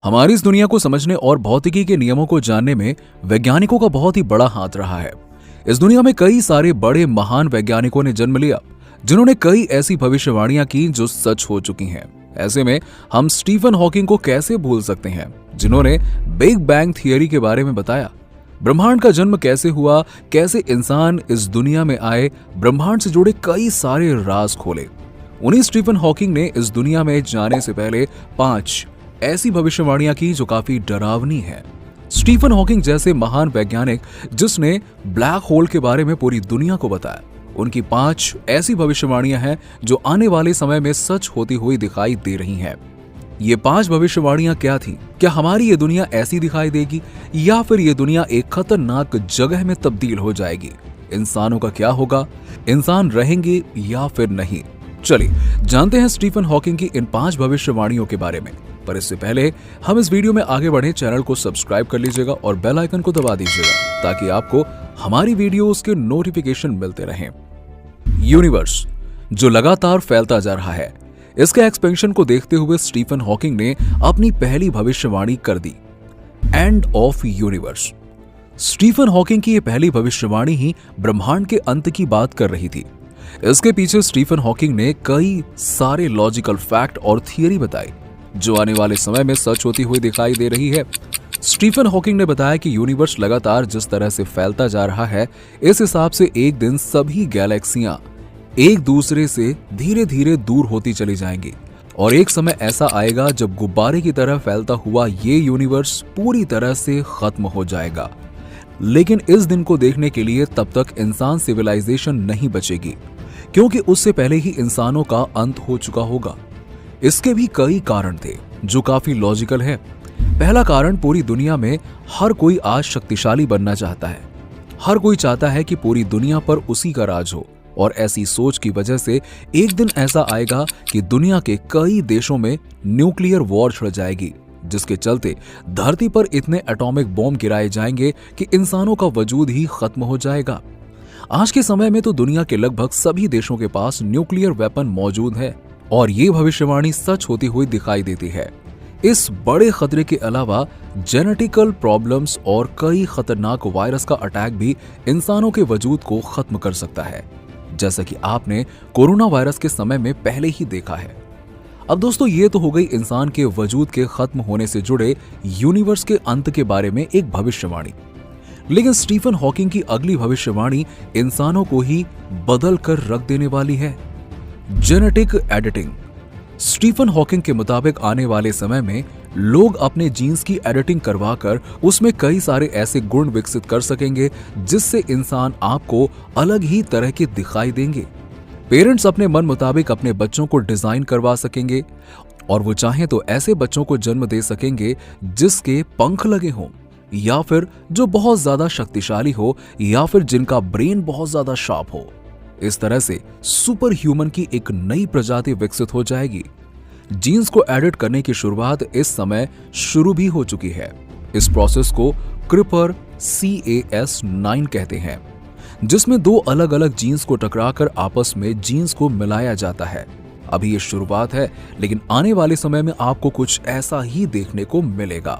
हमारी इस दुनिया को समझने और भौतिकी के नियमों को जानने में वैज्ञानिकों का बहुत ही बड़ा हाथ रहा है। इस दुनिया में कई सारे बड़े महान वैज्ञानिकों ने जन्म लिया जिन्होंने कई ऐसी भविष्यवाणियां की जो सच हो चुकी हैं। ऐसे में हम स्टीफन हॉकिंग को कैसे भूल सकते हैं, जिन्होंने बिग बैंग थियरी के बारे में बताया, ब्रह्मांड का जन्म कैसे हुआ, कैसे इंसान इस दुनिया में आए, ब्रह्मांड से जुड़े कई सारे राज खोले। उन्हीं स्टीफन हॉकिंग ने इस दुनिया में जाने से पहले 5 ऐसी भविष्यवाणियां की जो काफी डरावनी है। स्टीफन हॉकिंग जैसे महान वैज्ञानिक जिसने ब्लैक होल के बारे में पूरी दुनिया को बताया, उनकी 5 ऐसी भविष्यवाणियां हैं जो आने वाले समय में सच होती हुई दिखाई दे रही हैं। ये 5 भविष्यवाणियां क्या थी? क्या हमारी ये दुनिया ऐसी दिखाई देगी या फिर ये दुनिया एक खतरनाक जगह में तब्दील हो जाएगी? इंसानों का क्या होगा? इंसान रहेंगे या फिर नहीं? चलिए जानते हैं स्टीफन हॉकिंग की इन 5 भविष्यवाणियों के बारे में। पर इससे पहले हम इस वीडियो में आगे बढ़े, चैनल को सब्सक्राइब कर लीजिएगा और बेल आइकन को दबा दीजिएगा ताकि आपको हमारी वीडियोस के नोटिफिकेशन मिलते रहें। यूनिवर्स जो लगातार फैलता जा रहा है, इसके एक्सपेंशन को देखते हुए स्टीफन हॉकिंग ने अपनी पहली भविष्यवाणी कर दी, end of universe. Stephen Hawking की यह पहली भविष्यवाणी ही ब्रह्मांड के अंत की बात कर रही थी। इसके पीछे स्टीफन हॉकिंग ने कई सारे लॉजिकल फैक्ट और थियरी बताई जो आने वाले समय में सच होती हुई दिखाई दे रही है। स्टीफन हॉकिंग ने बताया कि यूनिवर्स लगातार जिस तरह से फैलता जा रहा है, इस हिसाब से एक दिन सभी गैलेक्सियां एक दूसरे से धीरे धीरे दूर होती चली जाएंगी और एक समय ऐसा आएगा जब गुब्बारे की तरह फैलता हुआ ये यूनिवर्स पूरी तरह से खत्म हो जाएगा। लेकिन इस दिन को देखने के लिए तब तक इंसान सिविलाइजेशन नहीं बचेगी, क्योंकि उससे पहले ही इंसानों का अंत हो चुका होगा। इसके भी कई कारण थे जो काफी लॉजिकल है। पहला कारण, पूरी दुनिया में हर कोई आज शक्तिशाली बनना चाहता है। हर कोई चाहता है कि पूरी दुनिया पर उसी का राज हो और ऐसी सोच की वजह से एक दिन ऐसा आएगा कि दुनिया के कई देशों में न्यूक्लियर वॉर छिड़ जाएगी, जिसके चलते धरती पर इतने एटॉमिक बॉम्ब गिराए जाएंगे कि इंसानों का वजूद ही खत्म हो जाएगा। आज के समय में तो दुनिया के लगभग सभी देशों के पास न्यूक्लियर वेपन मौजूद है और ये भविष्यवाणी सच होती हुई दिखाई देती है। इस बड़े खतरे के अलावा जेनेटिकल प्रॉब्लम्स और कई खतरनाक वायरस का अटैक भी इंसानों के वजूद को खत्म कर सकता है, जैसा कि आपने कोरोना वायरस के समय में पहले ही देखा है। अब दोस्तों, ये तो हो गई इंसान के वजूद के खत्म होने से जुड़े यूनिवर्स के अंत के बारे में एक भविष्यवाणी। लेकिन स्टीफन हॉकिंग की अगली भविष्यवाणी इंसानों को ही बदल कर रख देने वाली है, जेनेटिक एडिटिंग। स्टीफन हॉकिंग के मुताबिक आने वाले समय में लोग अपने जीन्स की एडिटिंग करवाकर उसमें कई सारे ऐसे गुण विकसित कर सकेंगे जिससे इंसान आपको अलग ही तरह के दिखाई देंगे। पेरेंट्स अपने मन मुताबिक अपने बच्चों को डिजाइन करवा सकेंगे और वो चाहें तो ऐसे बच्चों को जन्म दे सकेंगे जिसके पंख लगे हों, या फिर जो बहुत ज्यादा शक्तिशाली हो, या फिर जिनका ब्रेन बहुत ज्यादा शार्प हो। इस तरह से सुपर ह्यूमन की एक नई प्रजाति विकसित हो जाएगी। जीन्स को एडिट करने की शुरुआत इस समय शुरू भी हो चुकी है। इस प्रोसेस को क्रिपर CAS9 कहते हैं, जिसमें 2 अलग अलग जीन्स को टकराकर आपस में जीन्स को मिलाया जाता है। अभी ये शुरुआत है, लेकिन आने वाले समय में आपको कुछ ऐसा ही देखने को मिलेगा।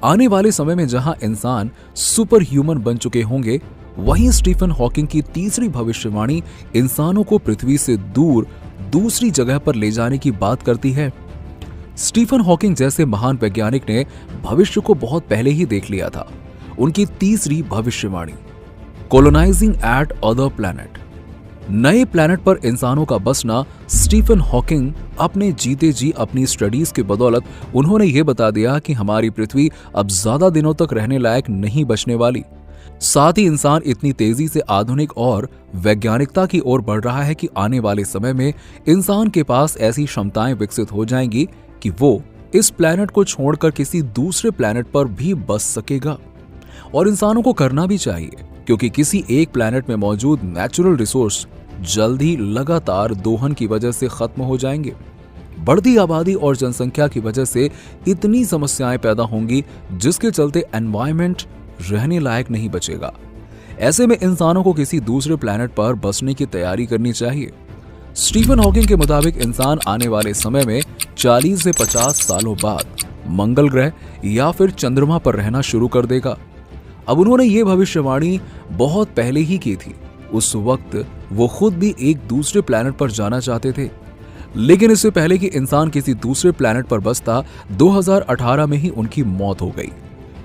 आने वाले समय में जहां इंसान सुपर ह्यूमन बन चुके होंगे, वहीं स्टीफन हॉकिंग की तीसरी भविष्यवाणी इंसानों को पृथ्वी से दूर दूसरी जगह पर ले जाने की बात करती है। स्टीफन हॉकिंग जैसे महान वैज्ञानिक ने भविष्य को बहुत पहले ही देख लिया था। उनकी तीसरी भविष्यवाणी, कोलोनाइजिंग एट अदर प्लैनेट, नए प्लैनेट पर इंसानों का बसना। स्टीफन हॉकिंग अपने जीते जी अपनी स्टडीज के बदौलत उन्होंने ये बता दिया कि हमारी पृथ्वी अब ज्यादा दिनों तक रहने लायक नहीं बचने वाली। साथ ही इंसान इतनी तेजी से आधुनिक और वैज्ञानिकता की ओर बढ़ रहा है कि आने वाले समय में इंसान के पास ऐसी क्षमताएं विकसित हो जाएंगी कि वो इस प्लैनेट को छोड़कर किसी दूसरे प्लैनेट पर भी बस सकेगा। और इंसानों को करना भी चाहिए, क्योंकि किसी एक प्लैनेट में मौजूद नेचुरल रिसोर्स जल्द ही लगातार दोहन की वजह से खत्म हो जाएंगे। बढ़ती आबादी और जनसंख्या की वजह से इतनी समस्याएं पैदा होंगी जिसके चलते एनवायरनमेंट रहने लायक नहीं बचेगा। ऐसे में इंसानों को किसी दूसरे प्लैनेट पर बसने की तैयारी करनी चाहिए। स्टीफन हॉकिंग के मुताबिक इंसान आने वाले समय में 40 से 50 सालों बाद मंगल ग्रह या फिर चंद्रमा पर रहना शुरू कर देगा। अब उन्होंने ये भविष्यवाणी बहुत पहले ही की थी। उस वक्त वो खुद भी एक दूसरे प्लैनेट पर जाना चाहते थे, लेकिन इससे पहले कि इंसान किसी दूसरे प्लैनेट पर बसता, 2018 में ही उनकी मौत हो गई।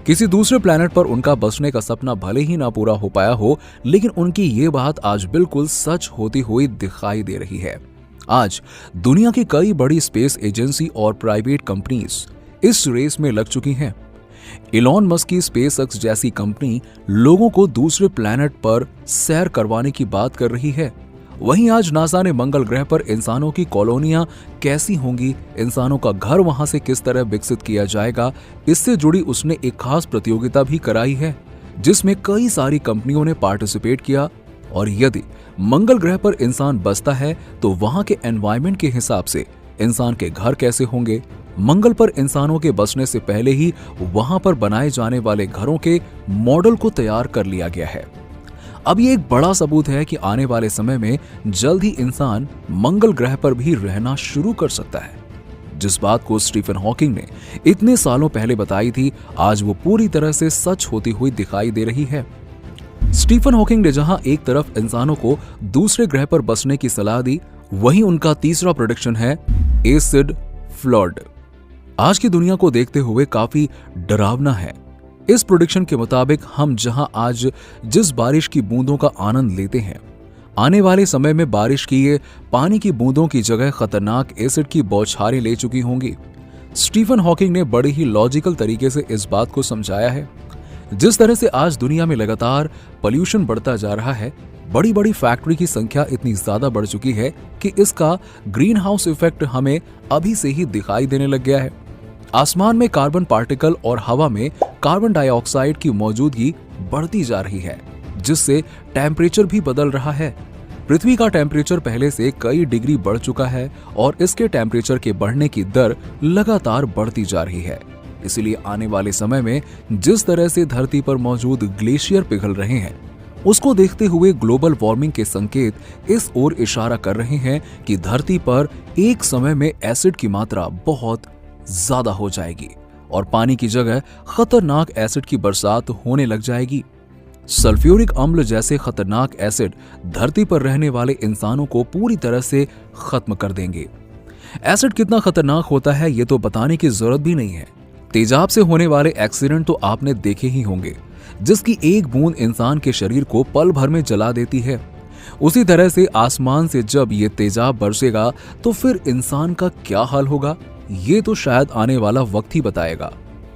किसी दूसरे प्लैनेट पर उनका बसने का सपना भले ही ना पूरा हो पाया हो, लेकिन उनकी ये बात आज बिल्कुल सच होती हुई दिखाई दे रही है। आज दुनिया की कई बड़ी स्पेस एजेंसी और प्राइवेट कंपनीज इस रेस में लग चुकी हैं। इलॉन मस्क की स्पेसएक्स जैसी कंपनी लोगों को दूसरे प्लैनेट पर सैर करवाने की बात कर रही है। वहीं आज नासा ने मंगल ग्रह पर इंसानों की कॉलोनियां कैसी होंगी, इंसानों का घर वहां से किस तरह विकसित किया जाएगा, इससे जुड़ी उसने एक खास प्रतियोगिता भी कराई है, जिसमें कई सारी कंपनियों ने पार्टिसिपेट किया। और यदि मंगल ग्रह पर इंसान बसता है तो वहां के एनवायरनमेंट के हिसाब से इंसान के घर कैसे होंगे। मंगल पर इंसानों के बसने से पहले ही वहां पर बनाए जाने वाले घरों के मॉडल को तैयार कर लिया गया है। अब ये एक बड़ा सबूत है कि आने वाले समय में जल्द ही इंसान मंगल ग्रह पर भी रहना शुरू कर सकता है। जिस बात को स्टीफन हॉकिंग ने इतने सालों पहले बताई थी, आज वो पूरी तरह से सच होती हुई दिखाई दे रही है। स्टीफन हॉकिंग ने जहां एक तरफ इंसानों को दूसरे ग्रह पर बसने की सलाह दी, वहीं उनका तीसरा प्रेडिक्शन है एसिड फ्लड। आज की दुनिया को देखते हुए काफी डरावना है। इस प्रेडिक्शन के मुताबिक हम जहां आज जिस बारिश की बूंदों का आनंद लेते हैं, आने वाले समय में बारिश की ये पानी की बूंदों की जगह खतरनाक एसिड की बौछारें ले चुकी होंगी। स्टीफन हॉकिंग ने बड़े ही लॉजिकल तरीके से इस बात को समझाया है। जिस तरह से आज दुनिया में लगातार पोल्यूशन बढ़ता जा रहा है, बड़ी बड़ी फैक्ट्री की संख्या इतनी ज्यादा बढ़ चुकी है कि इसका ग्रीन हाउस इफेक्ट हमें अभी से ही दिखाई देने लग गया है। आसमान में कार्बन पार्टिकल और हवा में कार्बन डाइऑक्साइड की मौजूदगी बढ़ती जा रही है, जिससे टेम्परेचर भी बदल रहा है। पृथ्वी का टेम्परेचर पहले से कई डिग्री बढ़ चुका है और इसके टेम्परेचर के बढ़ने की दर लगातार बढ़ती जा रही है। इसलिए आने वाले समय में जिस तरह से धरती पर मौजूद ग्लेशियर पिघल रहे हैं, उसको देखते हुए ग्लोबल वार्मिंग के संकेत इस ओर इशारा कर रहे हैं कि धरती पर एक समय में एसिड की मात्रा बहुत ज्यादा हो जाएगी और पानी की जगह खतरनाक एसिड की बरसात होने लग जाएगी। सल्फ्यूरिक अम्ल जैसे खतरनाक एसिड धरती पर रहने वाले इंसानों को पूरी तरह से खत्म कर देंगे। एसिड कितना खतरनाक होता है ये तो बताने की जरूरत भी नहीं है। तेजाब से होने वाले एक्सीडेंट तो आपने देखे ही होंगे, जिसकी एक बूंद इंसान के शरीर को पल भर में जला देती है। उसी तरह से आसमान से जब ये तेजाब बरसेगा तो फिर इंसान का क्या हाल होगा, ये तो शायद आने वाला वक्त ही बताएगा।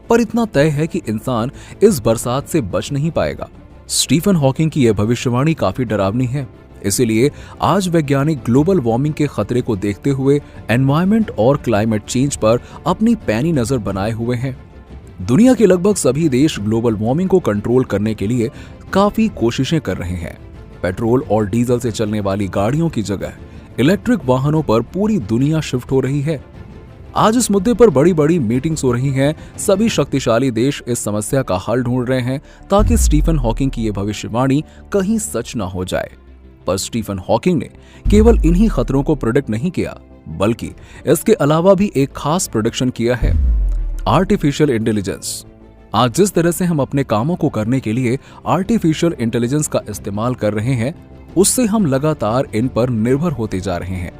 पर इतना तय है कि इंसान इस बरसात से बच नहीं पाएगा। स्टीफन हॉकिंग की यह भविष्यवाणी काफी डरावनी है। इसीलिए आज वैज्ञानिक ग्लोबल वार्मिंग के खतरे को देखते हुए एनवायरनमेंट और क्लाइमेट चेंज पर अपनी पैनी नजर बनाए हुए हैं। दुनिया के लगभग सभी देश ग्लोबल वार्मिंग को कंट्रोल करने के लिए काफी कोशिशें कर रहे हैं। पेट्रोल और डीजल से चलने वाली गाड़ियों की जगह इलेक्ट्रिक वाहनों पर पूरी दुनिया शिफ्ट हो रही है। आज इस मुद्दे पर बड़ी बड़ी मीटिंग्स हो रही हैं। सभी शक्तिशाली देश इस समस्या का हल ढूंढ रहे हैं ताकि स्टीफन हॉकिंग की यह भविष्यवाणी कहीं सच ना हो जाए। पर स्टीफन हॉकिंग ने केवल इन्हीं खतरों को प्रेडिक्ट नहीं किया, बल्कि इसके अलावा भी एक खास प्रेडिक्शन किया है, आर्टिफिशियल इंटेलिजेंस। आज जिस तरह से हम अपने कामों को करने के लिए आर्टिफिशियल इंटेलिजेंस का इस्तेमाल कर रहे हैं, उससे हम लगातार इन पर निर्भर होते जा रहे हैं।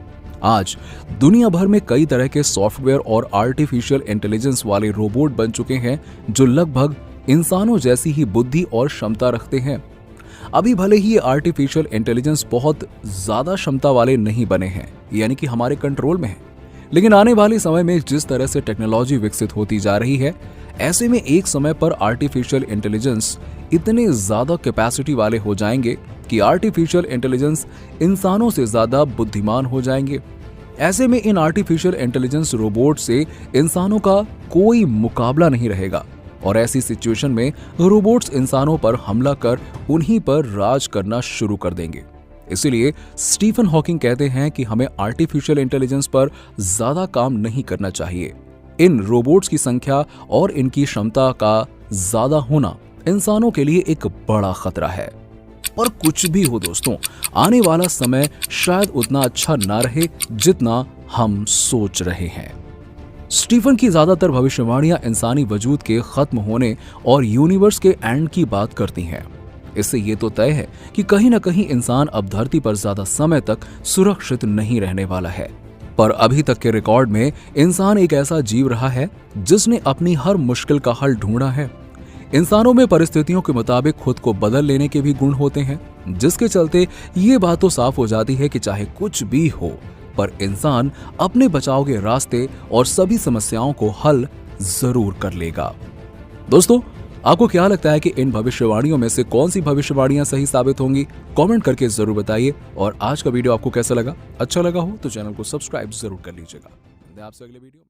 आज दुनिया भर में कई तरह के सॉफ्टवेयर और आर्टिफिशियल इंटेलिजेंस वाले रोबोट बन चुके हैं जो लगभग इंसानों जैसी ही बुद्धि और क्षमता रखते हैं। अभी भले ही ये आर्टिफिशियल इंटेलिजेंस बहुत ज्यादा क्षमता वाले नहीं बने हैं, यानी कि हमारे कंट्रोल में है, लेकिन आने वाले समय में जिस तरह से टेक्नोलॉजी विकसित होती जा रही है, ऐसे में एक समय पर आर्टिफिशियल इंटेलिजेंस इतने ज्यादा कैपेसिटी वाले हो जाएंगे कि आर्टिफिशियल इंटेलिजेंस इंसानों से ज्यादा बुद्धिमान हो जाएंगे। ऐसे में इन आर्टिफिशियल इंटेलिजेंस रोबोट से इंसानों का कोई मुकाबला नहीं रहेगा और ऐसी सिचुएशन में रोबोट्स इंसानों पर हमला कर उन्हीं पर राज करना शुरू कर देंगे। इसीलिए स्टीफन हॉकिंग कहते हैं कि हमें आर्टिफिशियल इंटेलिजेंस पर ज्यादा काम नहीं करना चाहिए। इन रोबोट्स की संख्या और इनकी क्षमता का ज्यादा होना इंसानों के लिए एक बड़ा खतरा है। पर कुछ भी हो दोस्तों, आने वाला समय शायद उतना अच्छा ना रहे जितना हम सोच रहे हैं। स्टीफन की ज्यादातर भविष्यवाणियां इंसानी वजूद के खत्म होने और यूनिवर्स के एंड की बात करती हैं। इससे ये तो तय है कि कहीं न कहीं इंसान अब धरती पर ज्यादा समय तक सुरक्षित नहीं रहने वाला है। पर अभी तक के रिकॉर्ड में इंसान एक ऐसा जीव रहा है जिसने अपनी हर मुश्किल का हल ढूंढा है। इंसानों में परिस्थितियों के मुताबिक खुद को बदल लेने के भी गुण होते हैं, जिसके चलते ये बात तो साफ हो जाती है कि चाहे कुछ भी हो, पर इंसान अपने बचाव के रास्ते और सभी समस्याओं को हल जरूर कर लेगा। दोस्तों, आपको क्या लगता है कि इन भविष्यवाणियों में से कौन सी भविष्यवाणियां सही साबित होंगी? कमेंट करके जरूर बताइए। और आज का वीडियो आपको कैसा लगा? अच्छा लगा हो तो चैनल को सब्सक्राइब जरूर कर लीजिएगा। मिलते हैं आपसे अगले वीडियो में।